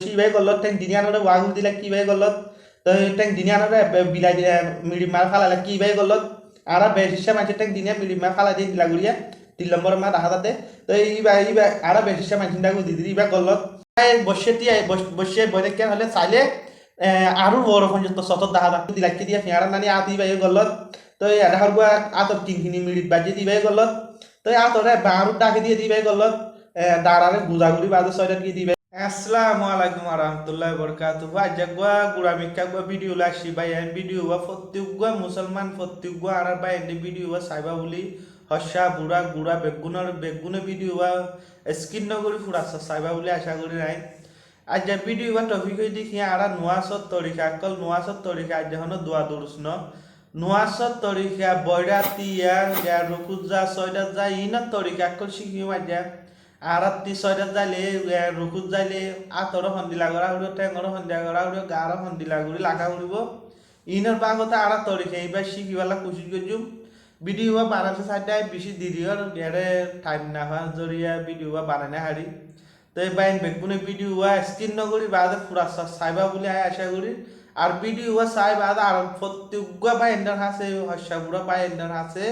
কিবাই গলত টেং দিনিয়ানরে ওয়াগুল দিলা কিবাই গলত তো টেং দিনিয়ানরে বিলাই দিলা মিডি মার ফালালা কিবাই গলত আরা বেশিসা মাঝে টেং দিনিয়া মিডি মার ফালা দিয়ে দিলা গুড়িয়া 3 নম্বর মা দাহাদাতে তো ইবা আরা বেশিসা মাঝে দাগু দিদি ইবা গলত বসে টিয়া বসে বলে কেন হলে চাইলে আরো বড় পর্যন্ত সত দাহাদা দিলা কি দিয়া ফিয়ারা নানি আতি বাই গলত তো এটা হল আতর 3 মিনিট বাজে দিবাই গলত তো আতরে বারু ডাকে দিয়ে দিবাই গলত দাঁড়ালে গুজাগুড়ি বাজে 6টা দিয়ে দিবাই আসসালামু আলাইকুম warahmatullahi wabarakatuh. Ajak gua mika gua video lagi bayan video gua foto gua musalman foto gua arah bayan di video gua saiba buli hosha gura begunar video gua skin nogori furasa saiba buli asha gori naik. Ajak video gua topik ini kia arah nuasot torika kal nuasot torika aja hono dua durusno nuasot torika boyrati ya rukudza soida za ina torika kal sikhi aja আরাত্তি 6টা যাইলে রুকুত যাইলে আতর হন্দিলা করা উড়িব টেঙর হন্দিয়া করা উড়িব গার হন্দিলা গুড়ি লাগা উড়িব ইনের বাগতে আরা তরিকে এইবার শিখিবালা কুচি করছুম ভিডিও বা বানাতে চাইতে বেশি দিদিওর এরে টাইম না হওয়ার জরিয়া ভিডিও বা বানানে হারি তো এই বাইন বেগুনে ভিডিও স্ক্রিন নগরি বাদে পুরা সাইবা বলে আশা করি আর ভিডিও চাই বাদে আর প্রত্যেক বাইন্ডার আছে হস্যা পুরা বাইন্ডার আছে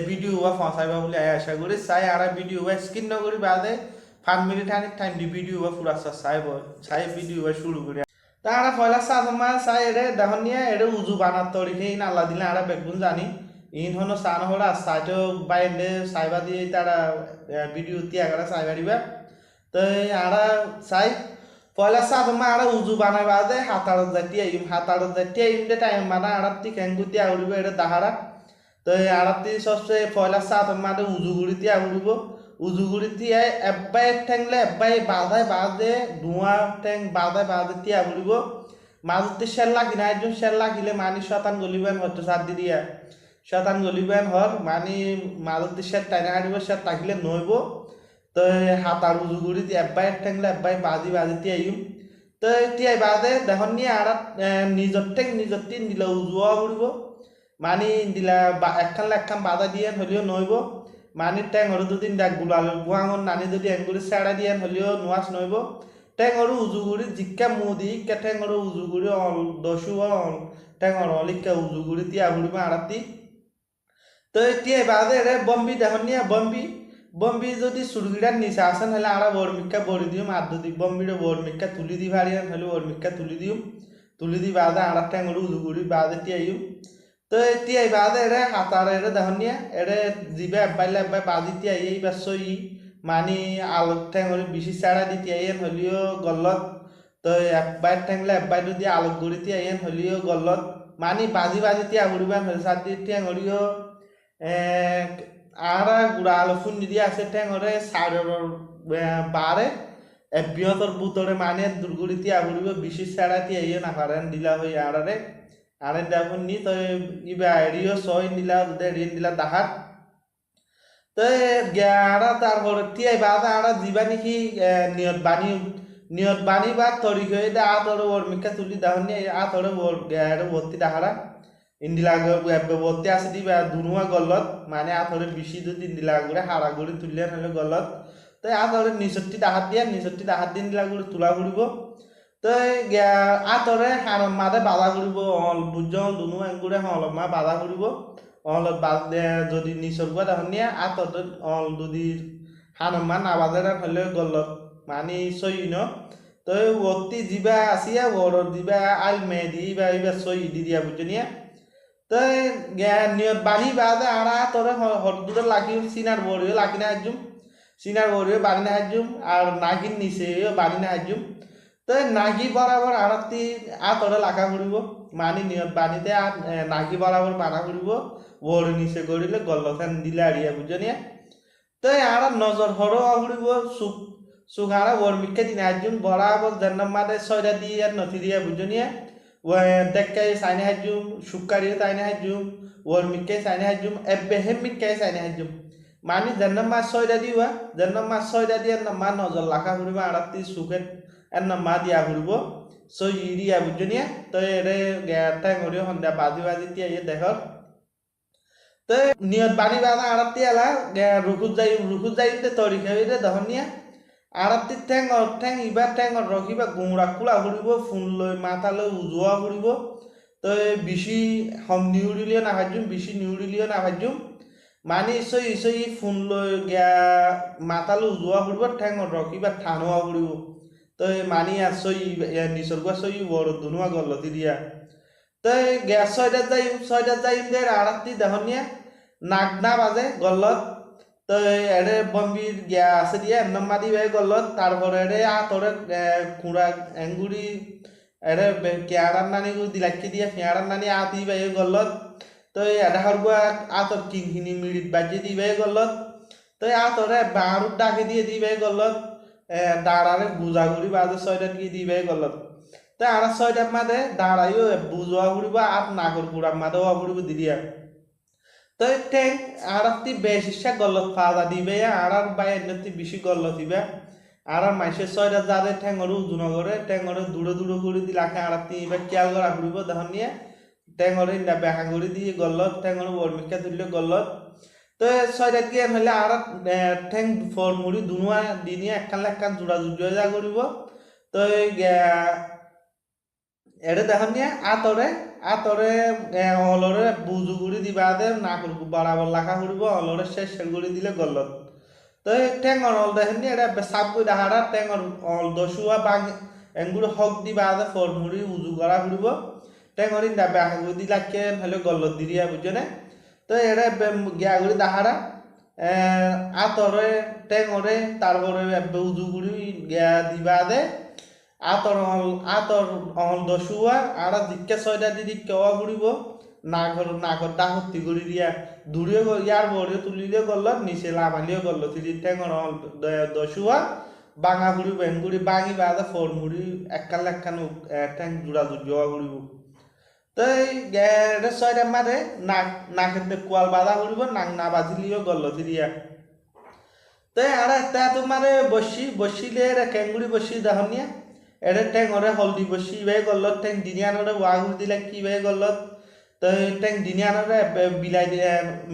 ভিডিও ফসাইবা বলে আশা করি চাই আর ভিডিও স্ক্রিন নগরি বাদে 5 মিনিট আনি টাইম দি ভিডিও পুরা চাই ভিডিও শুরু করি তারা পয়লা সাজমা চাই এরে দেখুন নিয়ে এরে উজু বানার তরিকে ইন আল্লাহ দিলে আর বেগুন জানি ইন হনো সান হরা সাইটো বাইন্ডে সাইবা দিয়ে তারা ভিডিও তিয়াগারা সাইবা দিবা তো আরা চাই পয়লা সাজমা আর উজু বানাই বাদে হাতাড়ত জাতীয় ইম দে টাইম বানা আর তি কেঙ্গু তিয়া উড়িব এটা দাহারা তো আড়াতি সবচেয়ে পয়লা সাত মাঠে উজুগুড়িতে উড়িব উজুগুড়িতে এব্বাই ঠেংলে এব্বাই বাঁধে ধোঁয়া ঠেং বাঁধে তিয়া উড়িব মাজতে শের লাগি না একজন শের লাগিলে মানি শতান গলিবেন হয়তো সাত দিয়া শতান গলিবেন হর মানি মাজতে শের টাইনা হারিব শের তাকিলে নইব তো হাতার উজুগুড়িতে এব্বাই ঠেংলে এব্বাই বাজি তিয়াইম তো তিয়াই বাদে দেখুন নিয়ে আর নিজর তিন দিলে উজুয়া উড়িব মানি দিলা একখান বাধা দিয়ে হলেও নইব মানি টেঙর দুদিন দেখ গুলাল গুয়াঙর নানি যদি এঙ্গুড়ি সেড়া দিয়ে হলেও নোয়াস নইব টেঙর উজুগুড়ি জিক্কা মুদি কে টেঙর উজুগুড়ি দশু টেঙর অলিকা উজুগুড়ি তিয়া উড়িব আড়াতি তো টিয়ে বাদে রে বম্বি দেখুন নিয়ে বম্বি যদি সুরগিটার নিচে আসেন হলে আড়া বর্মিকা বড়ি দিম আর যদি বম্বিরে বর্মিকা তুলি দি ভারিয়ান হলে বর্মিকা তুলি দি বাদে আড়া টেঙর উজুগুড়ি বাদে টিয়াইম তো তিয়াই বাদে এরে হাতার এরে দেখনিয়া এরে জিবে এব্বাইলে এব্বাই বাজি তিয়াই এই বাসই মানি আলোক ঠেঙরি বেশি ছাড়া দি তিয়াইন হলিও গলত তো এব্বাই ঠেংলে এব্বাই যদি আলোক গুড়ি তিয়াইন হলিও গলত মানি বাজি তিয়া উড়িবান হলে সাত দি টিয়াং হলিও আর গুড়া আলো ফুন দিয়ে আছে ঠেঙরে সাড়ের বারে এবিয়তর বুতরে মানে দুর্গুড়ি তিয়া উড়িব বেশি ছাড়া তিয়াইও না পারেন দিলা হই আড়ারে আরে দেখুন নি তো ইবা এরিও সই নিলা ঋণ দিলা দাহাত তো গেরা তারপর তিয়াই বাদা আড়া দিবা নাকি নিয়ত বাণী বা তরি হয়ে দে আতরে ওর মিকা তুলি দেখুন নি আতরে ওর গেরে ভর্তি দাহারা ইন্দিলা ভর্তি আছে দিবা দুনুয়া গলত মানে আতরে বেশি দু তিন দিলা করে হাড়া গুড়ি তুললে হলে গলত তো আতরে নিচটি দাহাত দিন দিলা করে তোলা ঘুরিব তো আতরে হারম মাদে বাধা কৰিব বুজন দুনু এগুড়ে অলপ বাধা কৰিব অলপ যদি নিচর গুয়া দেখুন নিয়ে আতর যদি হারম মা না বাজে হলে গলত মানি সই ন তো অতি যা আসিয়া ওর যা আল মেদি বা এবার সই দি দিয়া বুঝনিয়া তো নিয়ত বাণী বাদে আর আতরে হরদুরে লাগি সিনার বড়িও লাগি না হাজুম সিনার বড়িও বাড়ি না হাজুম আর নাগিন নিচে বাড়ি না হাজুম তো নাগি বরাবর আড়তি আতরে লাগা ঘুরিব মানি নিয়ত বাণীতে নাগি বরাবর বানা ঘুরিব ওর নিচে গড়িলে গল্লখান দিলে আড়িয়া বুঝনিয়া তো আর নজর হরো ঘুরিব সুখ আর ওর মিক্ষে দিন একজন বরাবর জন্ম মাদে 6টা দিয়ে আর নথি দিয়া বুঝনিয়া দেখাই চাইনে হাজুম সুকারিয়ে চাইনে হাজুম ওর মিক্ষে চাইনে হাজুম এবেহে মিক্ষে চাইনে হাজুম মানি জন্ম মাস 6টা দিবা জন্ম মাস 6টা দিয়ে মা নজর লাগা ঘুরিব আড়তি সুখের এর মা দিয়া ঘুরব সই ইরিয়া বুঝনিয়া তো এরে গেটা ঘুরিও সন্ধ্যা বাজি তিয়া দেখ তো নিয়ত বাণী বাধা আড়াতি এলা রুকুত যাই তরি খাবি রে দহনিয়া আড়াতি ঠেং ইবার ঠেঙত রখিবা গুঁড়া কুলা ফুৰিব ফোন লৈ মাথালৈ উজোৱা ফুৰিব তই বেছি নিউৰিলেও নাভাজুম বেছি নিউৰিলেও নাভাজুম মানে ইছই ফোন লৈ গিয়া মাথালৈ উজোৱা ফুৰিব ঠেঙত ৰখিবা ঠানোৱা ফুৰিব তই মানি আছই নিসর্গ আছই বড় দুনুয়া গল্লতি দিয়া তই গ্যাস ছয়টাত যাইম দে আড়াতি দেহনিয়া নাক না বাজে গল্লত তই এড়ে বম্বির গিয়া আছে দিয়ে নম্মা দিবে গল্লত তারপরে এড়ে আতরে কুড়া এঙ্গুড়ি এড়ে কেয়ারার নানি দিলাকি দিয়ে ফেয়ারার নানি আ দিবে গল্লত তই এড়ে হরগুয়া আতর কিংখিনি মিড়িত বাজি দিবে গল্লত তই আতরে বাঁড়ুর ডাকে দিয়ে দিবে গল্লত দাঁড়ারে বুঝাগুড়ি বাজে ছয়টাত গিয়ে দিবে গল্লত তাই আর ছয়টার মাঝে দাঁড়াইও বুঝোয়া ফুড়িব আর নাগর গুড়ার মাঝেও ফুড়িব দিদিয়া তো ঠেং আড়াতি বেশি গল্লত পাওয়া দিবে আর বাইরে বেশি গল্লত দিবে আর মাইসে ছয়টা যাদের ঠেঙর উজুন করে ঠেঙরে দূরে দূরে করে দিলাকে আড়াতি এবার খেয়াল করা ফুড়িব তখন নিয়ে ঠেঙরে বেহা করে দিয়ে গল্লত ঠেঙর বর্মিকা তুললে গল্লত তো ছয়টাত গিয়ে হলে আর ঠেং ফলমুড়ি দুনুয়া দিনে একখান জোড়া জুড়িয়ে যা করিব তো এটা দেখুন নিয়ে আতরে অলরে বুজু গুড়ি দিবা দে না করব বরাবর লাখা করব অলরে শেষ গুড়ি দিলে গলত তো টেঙর অল দেখেন নি এটা সাপ গুই ডাহারা টেঙর অল দশুয়া বাং এঙ্গুড়ি হক দিবা দে ফলমুড়ি উজু করা করব টেঙরি না বাহা গুড়ি দিলাকে হলে গলত দিরিয়া বুঝনে তো এটা গিয়া গুড়ি ডাহারা আতরে টেঙরে তারপরে উজু গুড়ি গিয়া দিবা দে আতর অল দশুয়া আর দিকে ছয়টা দিদি কেওয়া ঘুরিব নাগর ডাহতি করি দিয়া দূরে ইয়ার বড়ে তুলিলে গল্লত নিচে লাভালিও গল্ল তিরি ঠেঙর অল দশুয়া বাঙা ঘুরি বেঙ্গুড়ি বাঙি বাদে ফরমুড়ি একখান ঠেং জোড়া জুড়িয়া ঘুরিব তো এই ছয়টা মারে নাকেতে কোয়াল বাধা ঘুরিব নাক না বাজিলিও গল্ল তিরিয়া তো আর একটা তোমার বসিলে কেঙ্গুড়ি বসি দাহনিয়া এড়ে টেঙরে হলদি বসি ইবাই গল্লত টেং দিনিয়ানরে ওয়াগুর দিলে কি ইবাই গল্লত তো টেং দিনিয়ানরে বিলাই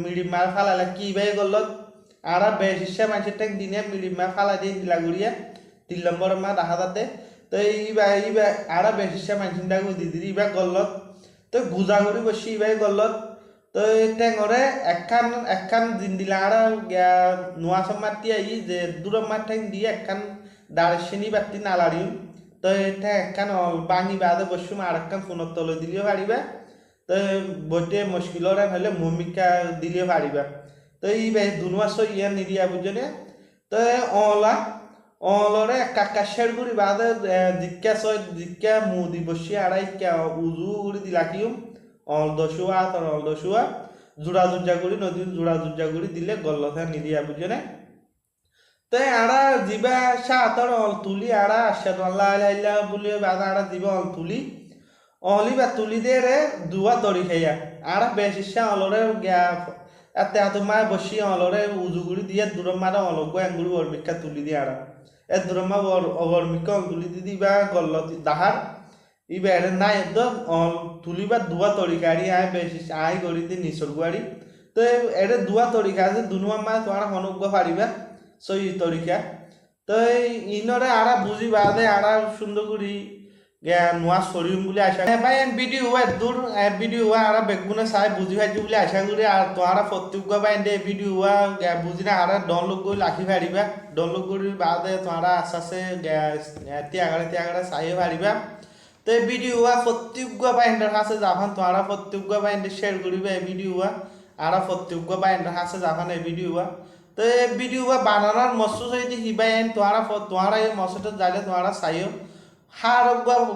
মিড়ি মার ফালালে কি ইবাই গল্লত আর বেশিসা মাঝে টেং দিনে মিড়ি মার ফালা দিয়ে দিলা গুড়িয়া 3 নম্বর মা দেখা যাতে তো ইবা আর বেশিসা মাঝে ডাকু দিদি ইবা গল্লত তো গুজাগুড়ি বসি ইবাই গল্লত তো টেঙরে একখান দিন দিলা আর নোয়া সমাতি আই যে দূর মার টেং দিয়ে একখান দারচিনি বাতি নালাড়িও তো এটা একখান বাঙি বাদে বসুম আর একখান ফোনের তলে দিলেও পারিবা তো বইতে মুশকিলর হলে ভূমিকা দিলেও পারিবা তো এই দুনুয়া ইয়া নিদিয়া বুঝনে তো অলরে কাকাশের গুড়ি বাদে জিজ্ঞা মুদি বসি আড়াই উজু গুড়ি দিলাকিও অল দশুয়া তোর অল দশুয়া জোড়া জুজা গুড়ি নদী জোড়া জুজা গুড়ি দিলে গল্লথা নিদিয়া বুঝনে তাই আড়া যিবা সাতর অল তুলি আড়া আশাদ আল্লাহ বলে বাদা আড়া যিবা অল তুলি অলি বা তুলি দিয়ে রে দুয়া দড়ি খাইয়া আড়া বেশি অলরে এতে তোমার বসি অলরে উজুগুড়ি দিয়ে দূরমারে অলগ এঙ্গুড়ি অর্মিকা তুলি দিয়ে আড়া এ দূরমা অর্মিকা অল তুলি দিবা গল্ল দাহার ইবা এর নাই একদম অল তুলি বা দুয়া তড়ি গাড়ি আয় বেশি আয় গড়ি দিয়ে নিচর গুয়াড়ি তো এটা দুয়া তড়িকা আছে দুনুয়া মা তোমার হনুক পারিবা সই তরিকা তো ইনরে আরা বুঝি বাদে আরা সুন্দর করি নোয়া সরিম বলে আশা ভাই ভিডিও দূর ভিডিও আরা বেগুনে চাই বুঝি পাইছি বলে আশা করি আর তোরা প্রত্যেক বাই দে ভিডিও বুঝি না আরা ডাউনলোড করে রাখি পারিবা ডাউনলোড করি বাদে তোরা আস্তে আস্তে তিয়াগাড়ে চাই পারিবা তো এই ভিডিও প্রত্যেক বাইন্ডার কাছে যাবান তোরা প্রত্যেক বাইন্ডার শেয়ার করিবা এই ভিডিও আরা প্রত্যেক বাইন্ডার কাছে যাবান এই ভিডিও তো এই ভিডিও বানানোর মশু যদি হিবাই আইন তোরা এই মশুটা যাইলে তোরা চাইও হার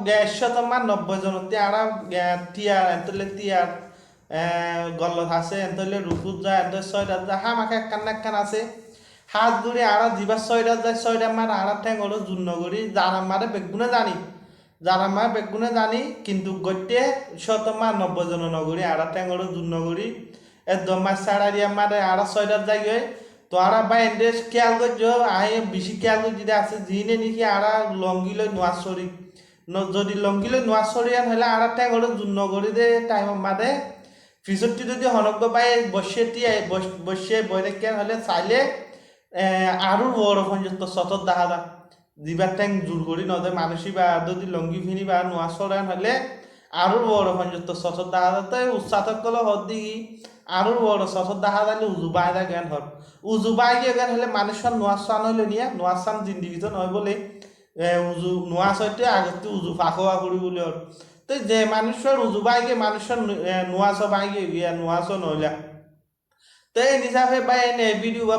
গ্যাস তোমার 90 জন আরা টিয়ার এন্তলে টিয়ার গল্লত আছে এন্তলে রুকুত যায় এন্ত 6টা যায় হামাকে একখান আছে হাত ধরে আরা দিবা 6টা যায় 6টা মার আরা ঠ্যাং হলো জুন্ন করি যারা মারে বেগুনে জানি কিন্তু গত্যে শতমার 90 জন নগরী আরা ঠ্যাং হলো জুন্ন করি একদম মাছ ছাড়া দিয়ে মারে আরা 6টা যায় তোরা বা এন্ডেস খেয়াল করছো আই বেশি খেয়াল করে যদি আছে জিনে নিকি আরা লঙ্গিলে নোয়াশরি যদি লঙ্গিলে নোয়াশরি আন হলে আরা ঠ্যাং হলো জুন্ন করি দে টাইম মাদে ফিসটি যদি হনক পাই বসে বসে বই রেখে হলে চাইলে আরও বড় পর্যন্ত সতত দেখা যায় দিবার ট্যাং জোর করি নদে মানুষই বা যদি লঙ্গি ফিনি বা নোয়া সরান হলে আরও বড় পর্যন্ত সতত দেখা যায় তো উৎসাতক গেলে হর দিকে আরও বড় সতত দেখা যাইলে উজু বাইদা জ্ঞান হর উজু বাই গিয়ে জ্ঞান হলে মানুষের নোয়া সান হইলে নিয়ে নোয়া সান জিন্দিগি তো নয় বলে উজু নোয়া সইতে আগতে উজু ফাঁকোয়া করি বলে হর তো যে মানুষের উজু বাই গিয়ে মানুষের নোয়া সব বাই গিয়ে নোয়া সব নইলা তো এই হিসাবে বা এনে ভিডিও বা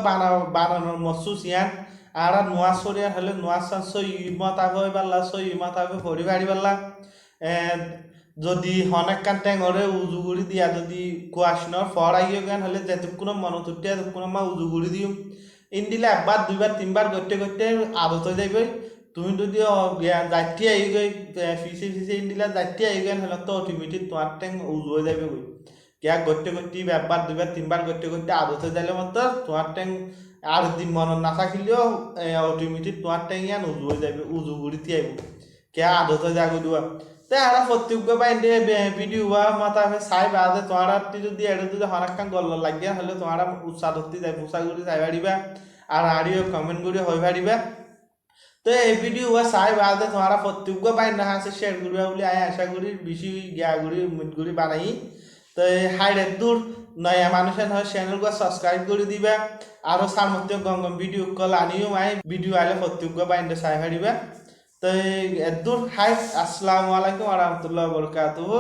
বানানোর মসুস ইয়ান আর নোয়া সরিয়া হলে নোয়া সান সই মত আগে পারলা সই মত আগে ভরি বাড়ি পারলা যদি হনেক কান টেঙরে উজুগুড়ি দিয়া যদি কুয়াশনর ফর আইয় গান হলে যেটুকুনো মনত উঠিয়া যেটুকুনো মা উজুগুড়ি দিও ইন দিলে একবার দুইবার তিনবার করতে করতে আদত হয়ে যাইবে তুমি যদি যাইতে আই গই ফিসে ফিসে ইন দিলা যাইতে আই গান হলে তো অটোমেটিক তোমার ট্যাং উজু হয়ে যাবে গই কেয়া করতে করতে একবার দুইবার তিনবার করতে করতে আদত হয়ে যাইলে মতো তোমার ট্যাং আর দিন মন না থাকিলেও অটোমেটিক তোমার ট্যাং ইয়ান উজু হয়ে যাবে উজু গুড়িতে আইব কেয়া আদত হয়ে যাবে দুয়া তাই আর প্রত্যেক বাইন্ডে ভিডিও বা মাথা চাই বাদে তোমার যদি এটা যদি হরাক্কান গল্ল লাগিয়া হলে তোমার উৎসাহ ধরতে যায় পোশাক করে চাই পারিবা আর আড়িও কমেন্ট করে হয়ে পারিবা তো এই ভিডিও বা চাই বাদে তোমার প্রত্যেক বাইন্ডা আছে শেয়ার করবা বলে আমি আশা করি বেশি গিয়া করি মুট করে বানাই তো হাইডের দূর নয়া মানুষের হয় চ্যানেল সাবস্ক্রাইব করে দিবা আরো সামর্থ্য গঙ্গম ভিডিও কল আনিও মাই ভিডিও আইলে প্রত্যেক বাইন্ডে চাই পারিবা তো দূর হাই আসসালামু আলাইকুম ওয়া রাহমাতুল্লাহি ওয়া বারাকাতুহু